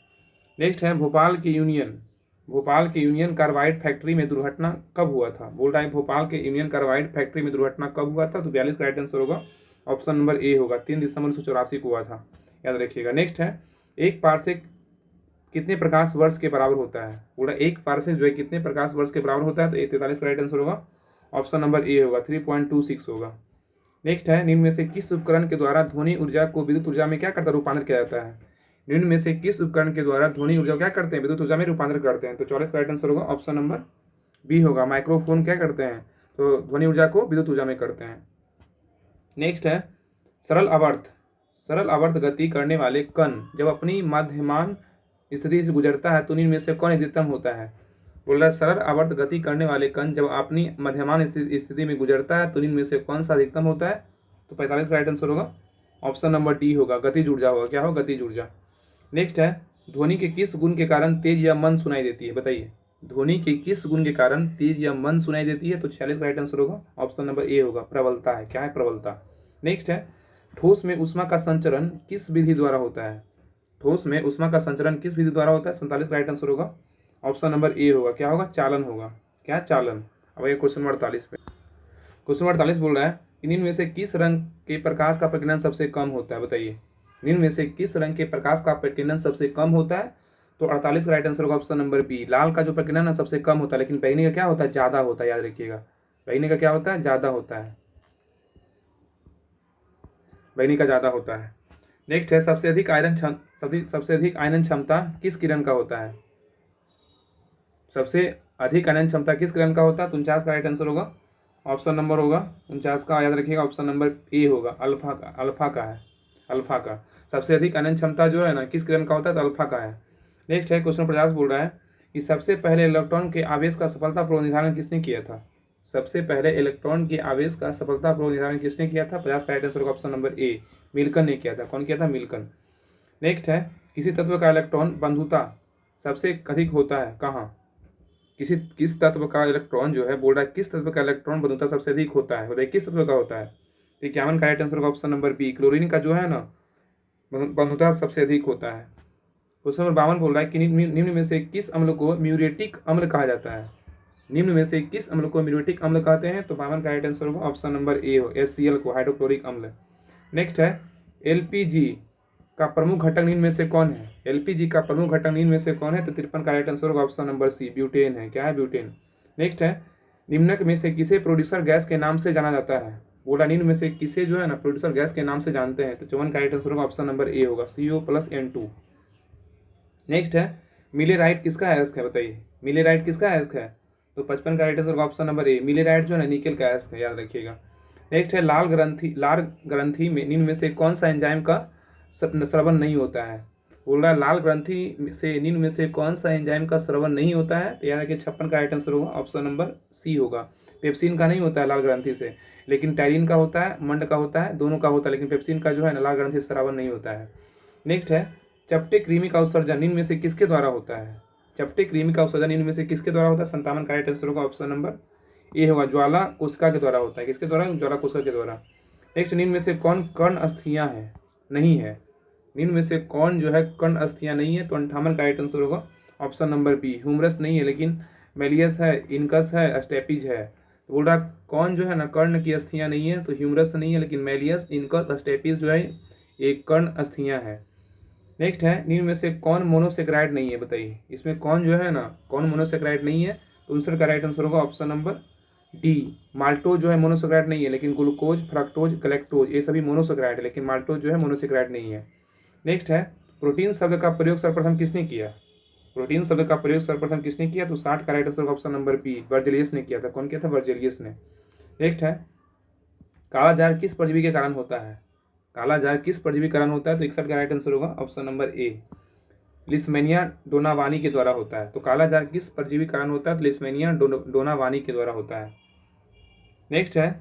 नेक्स्ट है भोपाल के यूनियन कार्बाइड फैक्ट्री में दुर्घटना कब हुआ था। बोल रहा है भोपाल के यूनियन कार्बाइड फैक्ट्री में दुर्घटना कब हुआ था। तो 42 का राइट आंसर होगा ऑप्शन नंबर ए होगा, 3 दिसंबर 1984 को हुआ था, याद रखिएगा। नेक्स्ट है एक पार्सेक कितने प्रकाश वर्ष के बराबर होता है। पूरा एक पार्सेक जो है कितने प्रकाश वर्ष के बराबर होता है। तो 43 का राइट आंसर होगा ऑप्शन नंबर ए होगा, 3.26 होगा। नेक्स्ट है निम्न में से किस उपकरण के द्वारा ध्वनि ऊर्जा को विद्युत ऊर्जा में क्या करता है, रूपांतरित किया जाता है। निम्न में से किस उपकरण के द्वारा ध्वनि ऊर्जा क्या करते हैं, विद्युत ऊर्जा में रूपांतरित करते हैं। तो 44 का राइट आंसर होगा ऑप्शन नंबर बी होगा, माइक्रोफोन क्या करते हैं, तो ध्वनि ऊर्जा को विद्युत ऊर्जा में करते हैं। नेक्स्ट है सरल आवर्त गति करने वाले कण जब अपनी मध्यमान स्थिति से गुजरता है तो निम्न में से कौन अधिकतम होता है। बोल रहा है सरल आवर्त गति करने वाले कण जब अपनी मध्यमान स्थिति में गुजरता है तो निम्न में से कौन सा अधिकतम होता है। तो 45 का राइट आंसर होगा ऑप्शन नंबर डी होगा, गतिज ऊर्जा होगा। क्या होगा, गतिज ऊर्जा। नेक्स्ट है ध्वनि के किस गुण के कारण तेज या मंद सुनाई देती है, बताइए। ध्वनि के किस गुण के कारण तेज या मंद सुनाई देती है। तो 46 का राइट आंसर होगा ऑप्शन नंबर ए होगा, प्रबलता है। क्या है, प्रबलता। नेक्स्ट है ठोस में ऊष्मा का संचरण किस विधि द्वारा होता है। ठोस में ऊष्मा का संचरण किस विधि द्वारा होता है। 47 का राइट आंसर होगा ऑप्शन नंबर ए होगा। क्या होगा, चालन होगा। क्या, चालन। अब ये क्वेश्चन नंबर 48 पे। क्वेश्चन नंबर 48 बोल रहा है कि निम्न में से किस रंग के प्रकाश का प्रकीर्णन सबसे कम होता है, बताइए। निम्न में से किस रंग के प्रकाश का प्रकीर्णन सबसे कम होता है। तो 48 का राइट आंसर होगा ऑप्शन नंबर बी, लाल का जो प्रकीर्णन है सबसे कम होता है, लेकिन बैंगनी का क्या होता है, ज्यादा होता है, याद रखिएगा। बैंगनी का क्या होता है, ज्यादा होता है, बैंगनी का ज्यादा होता है। नेक्स्ट है सबसे अधिक आयनन क्षमता किस किरण का होता है। सबसे अधिक आयनन क्षमता किस किरण का होता है। तो 49 का राइट आंसर होगा ऑप्शन नंबर होगा 49 का, याद रखिएगा ऑप्शन नंबर ए होगा, अल्फा का है। अल्फा का। सबसे अधिक आनयन क्षमता जो है ना किस किरण का होता है, तो अल्फा का है। नेक्स्ट है क्वेश्चन 50 बोल रहा है कि सबसे पहले इलेक्ट्रॉन के आवेश का सफलतापूर्वक निर्धारण किसने किया था। सबसे पहले इलेक्ट्रॉन के आवेश का सफलतापूर्वक निर्धारण किसने किया था। 50 का राइट आंसर होगा ऑप्शन नंबर ए, मिल्कन ने किया था। कौन किया था, मिल्कन। नेक्स्ट है किसी तत्व का इलेक्ट्रॉन बंधुता सबसे अधिक होता है कहाँ। किस तत्व का इलेक्ट्रॉन जो है, बोल रहा है किस तत्व का इलेक्ट्रॉन बंधुता सबसे अधिक होता है, बताइए किस तत्व का होता है। तो 51 का राइट आंसर होगा ऑप्शन नंबर बी, क्लोरीन का जो है ना बंधुता सबसे अधिक होता है। क्वेश्चन नंबर 52 बोल रहा है कि निम्न में से किस अम्ल को म्यूरेटिक अम्ल कहा जाता है। निम्न में से किस अम्ल को म्यूरेटिक अम्ल कहते हैं, तो 52 का राइट आंसर होगा ऑप्शन नंबर ए हो, HCl को, हाइड्रोक्लोरिक अम्ल। नेक्स्ट है LPG का प्रमुख घटक निम्न में से कौन है। LPG का प्रमुख घटक निम्न में से कौन है, तो 53 का राइट आंसर होगा ऑप्शन नंबर सी, ब्यूटेन है। क्या है, ब्यूटेन। नेक्स्ट है निम्नक में से किसे प्रोड्यूसर गैस के नाम से जाना जाता है। बोला निम्न में से किसे जो है ना प्रोड्यूसर गैस के नाम से जानते हैं, तो 54 का राइट आंसर होगा ऑप्शन नंबर ए होगा, CO+N2। नेक्स्ट है मिलेराइट किसका अयस्क है, बताइए मिलेराइट किसका अयस्क है, तो 55 का राइट आंसर होगा ऑप्शन नंबर ए, मिलेराइट जो है निकेल का अयस्क है, याद रखिएगा। नेक्स्ट है लाल ग्रंथि में निम्न में से कौन सा एंजाइम का स्रवण नहीं होता है। बोल रहा है लाल ग्रंथि से निम्न में से कौन सा एंजाइम का स्रवण नहीं होता है, तो याद रखिए 56 का राइट आंसर होगा ऑप्शन नंबर सी होगा। पेप्सिन का नहीं होता है लाल ग्रंथि से, लेकिन टैरिन का होता है, मंड का होता है, दोनों का होता है, लेकिन पेप्सिन का जो है ना लाल ग्रंथि से स्रावन नहीं होता है। नेक्स्ट है चपटे कृमि का उत्सर्जन निम्न में से किसके द्वारा होता है। चपटे कृमि का उत्सर्जन निम्न में से किसके द्वारा होता है, 57 का राइट आंसर होगा ऑप्शन नंबर ए होगा, ज्वाला कोशिका के द्वारा होता है। किसके द्वारा, ज्वाला कोशिका के द्वारा। नेक्स्ट निम्न में से कौन कर्ण अस्थियां है, नहीं है। निम्न में से कौन जो है कर्ण अस्थियां नहीं है, तो 58 का राइट आंसर होगा ऑप्शन नंबर बी, ह्यूमरस नहीं है, लेकिन मेलियस है, इनकस है, अस्टेपिज है। तो बोल रहा कौन जो है ना कर्ण की अस्थियां नहीं है, तो ह्यूमरस नहीं है, लेकिन मेलियस, इनकस, अस्टेपिज जो है एक कर्ण अस्थियां है। नेक्स्ट है निम्न में से कौन मोनोसेक्राइड नहीं है, बताइए इसमें कौन जो है ना कौन मोनोसेक्राइड नहीं है, तो 59 का राइट आंसर होगा ऑप्शन नंबर डी, माल्टोज जो है मोनोसेक्राइड नहीं है, लेकिन ग्लूकोज, फ्रक्टोज, गैलेक्टोज ये सभी मोनोसेक्राइड है, लेकिन माल्टोज जो है मोनोसेक्राइड नहीं है। नेक्स्ट है प्रोटीन शब्द का प्रयोग सर्वप्रथम किसने किया। प्रोटीन शब्द का प्रयोग सर्वप्रथम किसने किया, तो 60 का राइट आंसर होगा ऑप्शन नंबर बी, वर्जेलियस ने किया था। कौन किया था, वर्जेलियस ने। नेक्स्ट है काला जार किस परजीवी के कारण होता है। काला जार किस परजीवी के कारण होता है, तो 61 का राइट आंसर होगा ऑप्शन नंबर ए, लिस्मेनिया डोनावानी के द्वारा होता है। तो काला जार किस परजीवी के कारण होता है, तो लिस्मेनिया डोनावानी के द्वारा होता है। नेक्स्ट है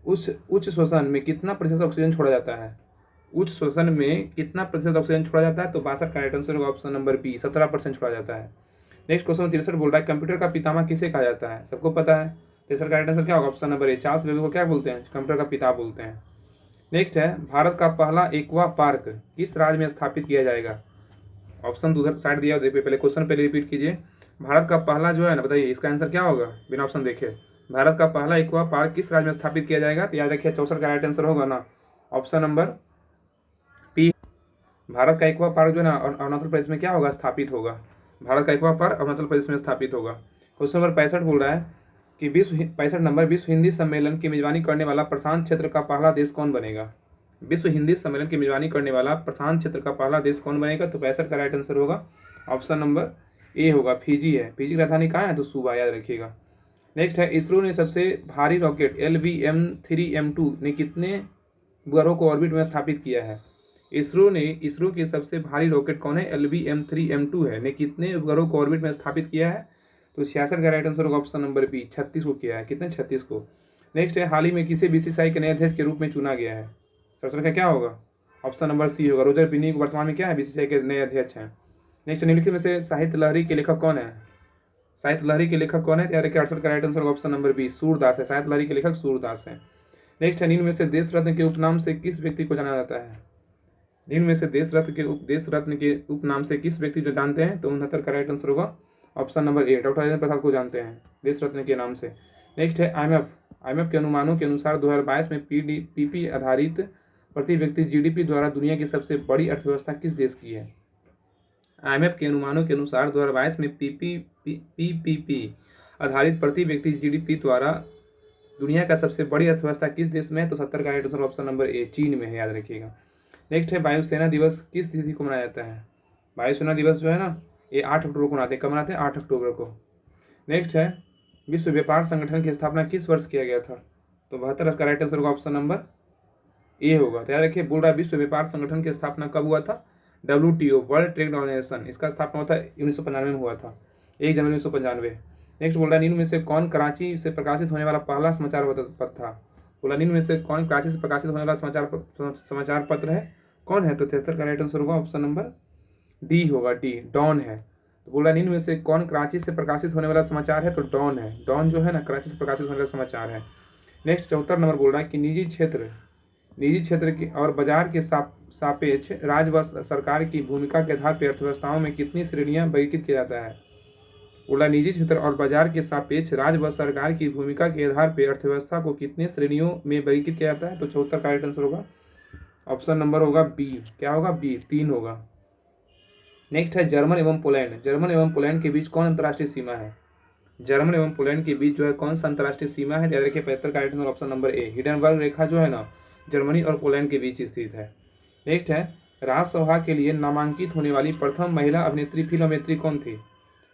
उच्च श्वसन में कितना प्रतिशत ऑक्सीजन छोड़ा जाता है। उच्च श्वसन में कितना प्रतिशत ऑक्सीजन छोड़ा जाता है, तो 62 का राइट आंसर होगा ऑप्शन नंबर बी, 17% छोड़ा जाता है। नेक्स्ट क्वेश्चन 63 बोल रहा है कंप्यूटर का पितामह किसे कहा जाता है, सबको पता है। 63 का राइट आंसर क्या होगा, ऑप्शन नंबर ए, चार्ल्स बेबेज को क्या बोलते हैं, कंप्यूटर का पिता बोलते हैं। नेक्स्ट है भारत का पहला एक्वा पार्क किस राज्य में स्थापित किया जाएगा। ऑप्शन उधर साइड दिया, देखिए पहले क्वेश्चन पहले रिपीट कीजिए। भारत का पहला जो है ना, बताइए इसका आंसर क्या होगा, बिना ऑप्शन देखे। भारत का पहला एक्वा पार्क किस राज्य में स्थापित किया जाएगा, तो याद रखिए 64 का राइट आंसर होगा ना ऑप्शन नंबर पी। भारत का एक्वा पार्क जो है ना अरुणाचल प्रदेश में क्या होगा, स्थापित होगा। भारत का एक्वा पार्क अरुणाचल प्रदेश में स्थापित होगा। क्वेश्चन नंबर 65 बोल रहा है कि 65 नंबर विश्व हिंदी सम्मेलन की मेजबानी करने वाला प्रशांत क्षेत्र का पहला देश कौन बनेगा। विश्व हिंदी सम्मेलन की मेजबानी करने वाला प्रशांत क्षेत्र का पहला देश कौन बनेगा, तो 65 का राइट आंसर होगा ऑप्शन नंबर ए होगा, फिजी है। फिजी की राजधानी कहाँ है, तो सूबा, याद रखिएगा। नेक्स्ट है इसरो ने सबसे भारी रॉकेट LVM-3M2 ने कितने उपग्रहों को ऑर्बिट में स्थापित किया है। इसरो के सबसे भारी रॉकेट कौन है, LVM-3M2 है, ने कितने उपग्रहों को ऑर्बिट में स्थापित किया है, तो 66 का राइट आंसर होगा ऑप्शन नंबर बी, 36 को किया है। कितने, 36 को। नेक्स्ट है हाल ही में किसे BCCI के नए अध्यक्ष के रूप में चुना गया है। सबसे का क्या होगा, ऑप्शन नंबर सी होगा, रोजर बिन्नी वर्तमान में क्या है, BCCI के नए अध्यक्ष हैं। नेक्स्ट निम्नलिखित में से साहित्य लहरी के लेखक कौन है। साहित्य लहरी के लेखक कौन है, तो यार 68 का राइट आंसर होगा ऑप्शन नंबर बी, सूरदास है। साहित्य लहरी के लेखक सूरदास है। नेक्स्ट है निम्न में से देश रत्न के उपनाम से किस व्यक्ति को जाना जाता है। निम्न में से देश रत्न के उपनाम से किस व्यक्ति जो जानते हैं, तो 69 का राइट आंसर होगा option number A, doctor Rajendra Prasad को जानते हैं देश रत्न के नाम से। नेक्स्ट है IMF के अनुमानों के अनुसार 2022 में PP आधारित प्रति व्यक्ति GDP द्वारा दुनिया की सबसे बड़ी अर्थव्यवस्था किस देश की है। IMF के अनुमानों के अनुसार 2022 में PPP आधारित प्रति व्यक्ति GDP द्वारा दुनिया का सबसे बड़ी अर्थव्यवस्था किस देश में है, तो 70 का राइट आंसर ऑप्शन नंबर ए, चीन में है, याद रखिएगा। नेक्स्ट है वायुसेना दिवस किस तिथि को मनाया जाता है। वायुसेना दिवस जो है ना ये 8 अक्टूबर को मनाते हैं। कब मनाते हैं, 8 अक्टूबर को। नेक्स्ट है विश्व व्यापार संगठन की स्थापना किस वर्ष किया गया था, तो 72 का राइट आंसर होगा ऑप्शन नंबर ए होगा। तो याद रखिए, बोल रहा है विश्व व्यापार संगठन की स्थापना कब हुआ था? WTO, वर्ल्ड ट्रेड ऑर्गेनाइजेशन, इसका स्थापना हुआ था 1995 में हुआ था, 1 जनवरी 1995। नेक्स्ट बोल रहा है निम्न में से कौन कराची से प्रकाशित होने वाला पहला समाचार पत्र था? बोला निम्न में से कौन कराची से प्रकाशित होने वाला समाचार पत्र है? कौन है? तो 73 का राइट आंसर होगा ऑप्शन नंबर डी होगा, डी, डॉन है। तो बोल रहा है निम्न में से कौन कराची से प्रकाशित होने वाला समाचार है? तो डॉन है। डॉन जो है ना, कराची से प्रकाशित होने वाला समाचार है। नेक्स्ट 74 नंबर बोल रहा है कि निजी क्षेत्र की और बाजार के सापेक्ष राज्य व सरकार की भूमिका के आधार पर अर्थव्यवस्थाओं में कितनी श्रेणियां वर्गीकृत किया जाता है? बोला निजी क्षेत्र और बाजार के सापेक्ष राज्य व सरकार की भूमिका के आधार पर अर्थव्यवस्था को कितने श्रेणियों में वर्गीकृत किया जाता है? तो 74 का राइट आंसर होगा ऑप्शन नंबर होगा बी। क्या होगा? बी, 3 होगा। नेक्स्ट है जर्मन एवं पोलैंड। जर्मन एवं पोलैंड के बीच कौन अंतर्राष्ट्रीय सीमा है? जर्मन एवं पोलैंड के बीच जो है कौन सा अंतर्राष्ट्रीय सीमा है? याद रखिए 75 का right answer option number A, Hindenburg रेखा जो है ना, जर्मनी और पोलैंड के बीच स्थित है। नेक्स्ट है राजसभा के लिए नामांकित होने वाली प्रथम महिला अभिनेत्री फिल्म अभिनेत्री कौन थी?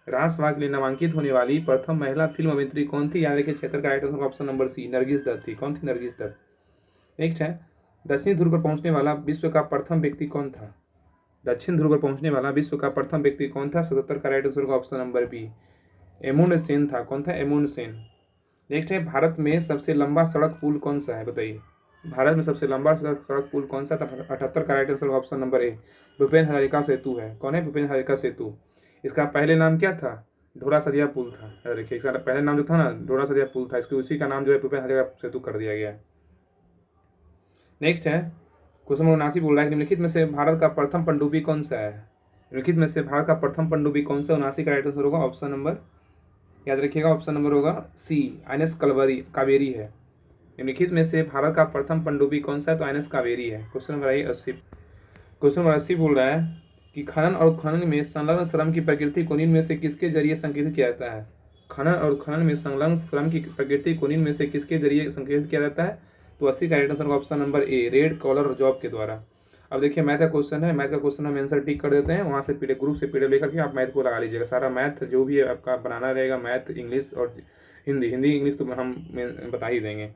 राजसभा के लिए नामांकित होने वाली प्रथम महिला फिल्म अभिनेत्री कौन थी? याद रखिए 76 का right answer option number C, Nargis Dutt थी। कौन थी? नरगिस दत्त। नेक्स्ट है दक्षिणी ध्रुव पर पहुंचने वाला विश्व का प्रथम व्यक्ति कौन था? दक्षिण ध्रुव पर पहुंचने वाला विश्व का प्रथम व्यक्ति कौन था? 77 का राइट आंसर होगा ऑप्शन नंबर बी, एमुंड सेन था। कौन था? एमुंड सेन। नेक्स्ट है भारत में सबसे लंबा सड़क पुल कौन सा है? बताइए, भारत में सबसे लंबा सड़क पुल कौन सा था? 78 का right answer option number A, Bhupen Hazarika सेतु है। कौन है? भूपेन हजारिका सेतु। इसका पहले नाम क्या था? ढोरा सदिया पुल था। देखिए इसका पहले नाम जो था ना, ढोरा सदिया पुल था, इसके उसी का नाम जो है भूपेन हजारिका सेतु कर दिया गया है। नेक्स्ट है क्वेश्चन नंबर 79 बोल रहा है कि निम्नलिखित में से भारत का प्रथम पनडुब्बी कौन सा है? निम्नलिखित में से भारत का प्रथम पनडुब्बी कौन सा? 79 का राइट आंसर होगा ऑप्शन नंबर, याद रखिएगा ऑप्शन नंबर होगा सी, INS कावेरी है। निम्नलिखित में से भारत का प्रथम पनडुब्बी कौन सा है? तो INS कावेरी है। क्वेश्चन नंबर 80, क्वेश्चन नंबर 80 बोल रहा है कि खनन और खनन में संलग्न श्रम की प्रकृति को निम्न में से किसके जरिए संकेतित किया जाता है? खनन और खनन में संलग्न श्रम की प्रकृति को निम्न में से किसके जरिए संकेतित किया जाता है? तो 80 का राइट आंसर होगा option number A, red collar job के द्वारा। अब देखिए मैथ का क्वेश्चन है, मैथ का क्वेश्चन हम आंसर टिक कर देते हैं, वहाँ से पीडीएफ ग्रुप से पीडीएफ लेकर के आप मैथ को लगा लीजिएगा। सारा मैथ जो भी है आपका बनाना रहेगा, मैथ, इंग्लिश और हिंदी इंग्लिश तो हम बता ही देंगे।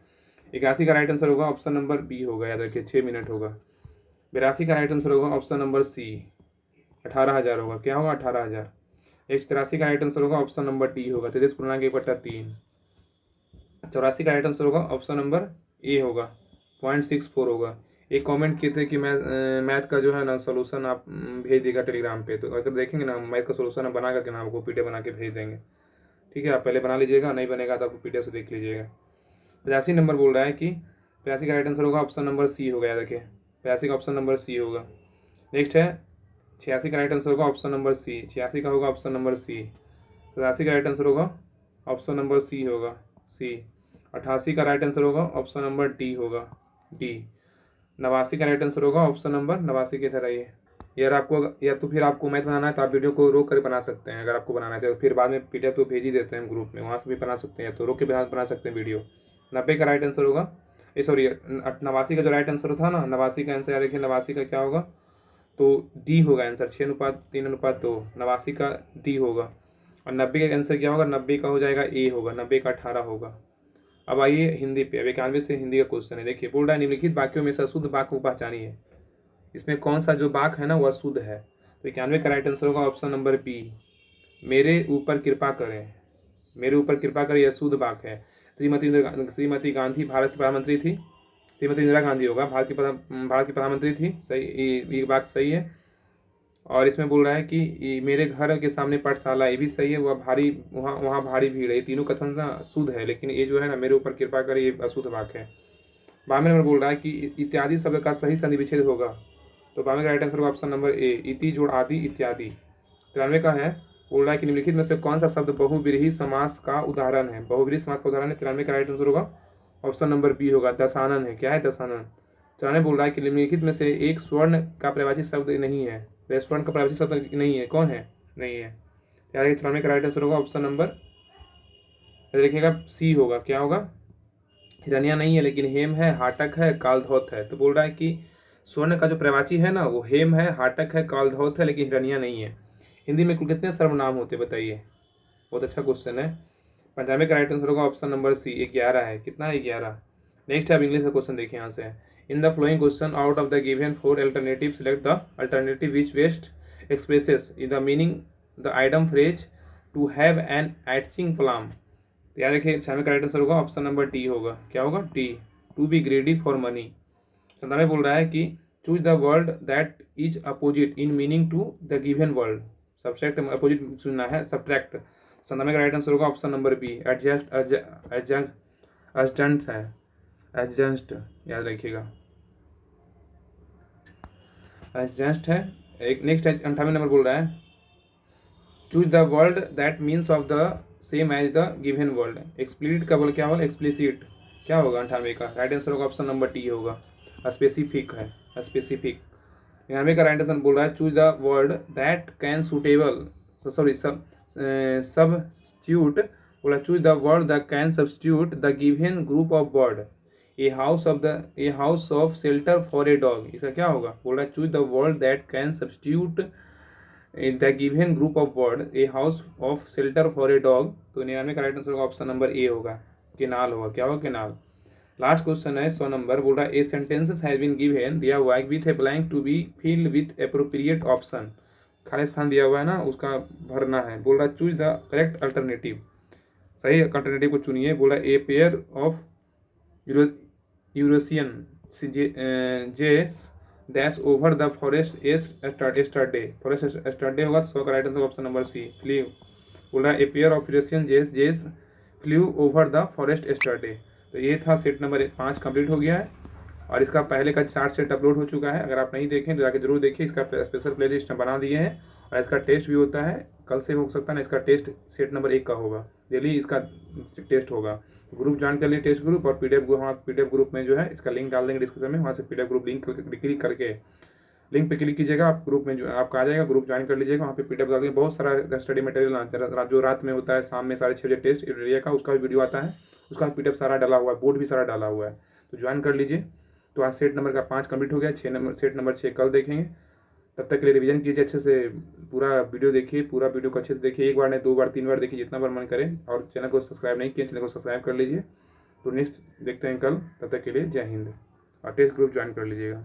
81 का राइट आंसर होगा ऑप्शन नंबर बी होगा, याद रखिए 6 मिनट होगा। 82 का राइट आंसर होगा ऑप्शन नंबर सी, 18,000 होगा। क्या होगा? 18,000। 83 का राइट आंसर होगा ऑप्शन नंबर डी होगा, 33.1/3। 84 का राइट आंसर होगा ऑप्शन नंबर ए होगा, 0.64 होगा। एक कमेंट किए थे कि मैथ का जो है ना सोल्यूशन आप भेज देगा टेलीग्राम पे, तो अगर देखेंगे ना मैथ का सोल्यूशन बना करके ना आपको पीडीएफ बना के भेज देंगे। ठीक है, आप पहले बना लीजिएगा, नहीं बनेगा तो आपको पीडीएफ से देख लीजिएगा। 85 नंबर बोल रहा है कि 85 का राइट आंसर होगा ऑप्शन नंबर सी होगा, याद रखिए 85 का ऑप्शन नंबर सी होगा। नेक्स्ट है 86 का राइट आंसर होगा ऑप्शन नंबर सी, 86 का होगा ऑप्शन नंबर सी। 87 का राइट आंसर होगा ऑप्शन नंबर सी होगा, सी। 88 का राइट आंसर होगा ऑप्शन नंबर डी होगा, डी। 89 का राइट आंसर होगा ऑप्शन नंबर 89 की तरह ये। यार आपको या तो फिर आपको मैथ बनाना है तो आप वीडियो को रोक कर बना सकते हैं, अगर आपको बनाना है तो फिर बाद में पीडीएफ तो भेज ही देते हैं ग्रुप में, वहाँ से भी बना सकते हैं, तो रोक के बना सकते हैं वीडियो। 90 का राइट आंसर होगा, सॉरी 89 का जो राइट आंसर था ना, 89 का आंसर याद रखिए, 89 का क्या होगा? तो डी होगा आंसर, 6:3:2, 89 का डी होगा। और 90 का आंसर क्या होगा? 90 का हो जाएगा ए होगा, 90 का 18 होगा। अब आइए हिंदी पे, अब 91 से हिंदी का क्वेश्चन है। देखिए बोल रहा है निम्नलिखित वाक्यों में से अशुद्ध वाक्य को पहचानिए। इसमें कौन सा जो वाक्य है ना वो अशुद्ध है? तो 91 का राइट आंसर होगा ऑप्शन नंबर बी, मेरे ऊपर कृपा करें। मेरे ऊपर कृपा करें, यह अशुद्ध वाक्य है। श्रीमती गांधी भारत की प्रधानमंत्री थी, श्रीमती इंदिरा गांधी होगा, भारत की प्रधानमंत्री थी, सही, ये बात सही है। और इसमें बोल रहा है कि मेरे घर के सामने पाठशाला, ये भी सही है, वहाँ भारी भीड़ है। ये तीनों कथन ना शुद्ध है, लेकिन ये जो है ना मेरे ऊपर कृपा करे, ये अशुद्ध वाक्य है। 92 नंबर बोल रहा है कि इत्यादि शब्द का सही संधि विच्छेद होगा। तो 92 का राइट आंसर होगा ऑप्शन नंबर ए, इति जोड़ आदि इत्यादि। 93 का है, बोल रहा है कि निम्नलिखित में से कौन सा शब्द बहुव्रीहि समास का उदाहरण है? बहुव्रीहि समास का उदाहरण है, 93 का राइट आंसर होगा ऑप्शन नंबर बी होगा, दशानन है। क्या है? दशानन। 94 बोल रहा है कि निम्नलिखित में से एक स्वर्ण का पर्यायवाची शब्द नहीं है, स्वर्ण का पर्यायवाची शब्द नहीं है, कौन है? नहीं है। याद रखिए 94 का राइट आंसर होगा ऑप्शन नंबर, देखिएगा सी होगा। क्या होगा? हिरण्या नहीं है, लेकिन हेम है, हाटक है, कालधौत है। तो बोल रहा है कि स्वर्ण का जो पर्यायवाची है ना वो हेम है, हाटक है, कालधौत है, लेकिन हिरण्या नहीं है। हिंदी में कुल कितने सर्वनाम होते बताइए? बहुत अच्छा क्वेश्चन है। 95 का राइट आंसर होगा ऑप्शन नंबर सी, 11 है। कितना है? 11। नेक्स्ट अब इंग्लिश का क्वेश्चन देखिए, यहाँ से in the following question out of the given 4 alternative select the alternative which best expresses in the meaning the idiom phrase to have an itching palm. तो याद रखिए इसमें करेक्ट आंसर होगा ऑप्शन नंबर डी होगा। क्या होगा? D. To be greedy for money. संदर्भ में बोल रहा है कि choose the word that is opposite in meaning to the given word. Subtract opposite चुनना है, सब्ट्रैक्ट। संदर्भ में राइट आंसर होगा option number B, adjust adjust है, एडजस्ट याद रखिएगा, एडजस्ट है। एक नेक्स्ट 98 नंबर बोल रहा है choose the word that means of the same as the given word. Explicit का बोल क्या होगा? एक्सप्लिसिट। क्या होगा 98 का? राइट आंसर होगा ऑप्शन नंबर टी होगा, स्पेसिफिक है, स्पेसिफिक। 99 का राइट आंसर बोल रहा है choose the word that can suitable, sorry substitute, बोला choose the word that can substitute the given group of word. A house of shelter for a dog. इसका क्या होगा? बोल रहा है choose the word that can substitute the given group of word a house of shelter for a dog. तो 99 का right answer होगा option number ए होगा, केनाल होगा। क्या होगा? केनाल। लास्ट क्वेश्चन है 100 नंबर, बोल रहा है a sentences has been given दिया हुआ है with a blank to be filled with appropriate option. खाली स्थान दिया हुआ है ना, उसका भरना है। बोल रहा है चूज द करेक्ट अल्टरनेटिव, सही अल्टरनेटिव को चुनिए। बोला a pair of Eurasian jays dash over the forest yesterday. Forest yesterday होगा तो 100 का right answer option number C, flew. बोल रहा है a pair of Eurasian jays flew over the forest yesterday. तो ये था सेट नंबर 5 कंप्लीट हो गया है और इसका पहले का 4 सेट अपलोड हो चुका है। अगर आप नहीं देखें तो जाके जरूर देखिए, इसका स्पेशल प्लेलिस्ट बना दिए हैं और इसका टेस्ट भी होता है। कल से हो सकता है ना, इसका टेस्ट सेट नंबर 1 का होगा, डेली इसका टेस्ट होगा। ग्रुप ज्वाइन कर लिए, टेस्ट ग्रुप और पीडीएफ ग्रुप। हाँ, पीडीएफ ग्रुप में जो है इसका लिंक डाल देंगे डिस्क्रिप्शन में, वहाँ से पीडीएफ ग्रुप लिंक क्लिक करके लिंक पे क्लिक कीजिएगा, आप ग्रुप में जो आपका आ जाएगा, ग्रुप ज्वाइन कर लीजिएगा। वहाँ पे पीडीएफ डाल देंगे, बहुत सारा स्टडी मटेरियल जो रात में होता है, शाम में 6:30 बजे टेस्ट एरिया का, उसका भी वीडियो आता है, उसका पीडीएफ सारा डाला हुआ है, बोर्ड भी सारा डाला हुआ है, तो ज्वाइन कर लीजिए। तो आज सेट नंबर का 5 कंप्लीट हो गया। सेट नंबर 6 कल देखेंगे। तब तक के लिए रिवीजन कीजिए अच्छे से, पूरा वीडियो देखिए, पूरा वीडियो को अच्छे से देखिए, 1 बार नहीं 2 बार 3 बार देखिए, जितना बार मन करे। और चैनल को सब्सक्राइब नहीं किया, चैनल को सब्सक्राइब कर लीजिए। तो नेक्स्ट देखते हैं कल, तब तक के लिए जय हिंद। और टेस्ट ग्रुप ज्वाइन कर लीजिएगा।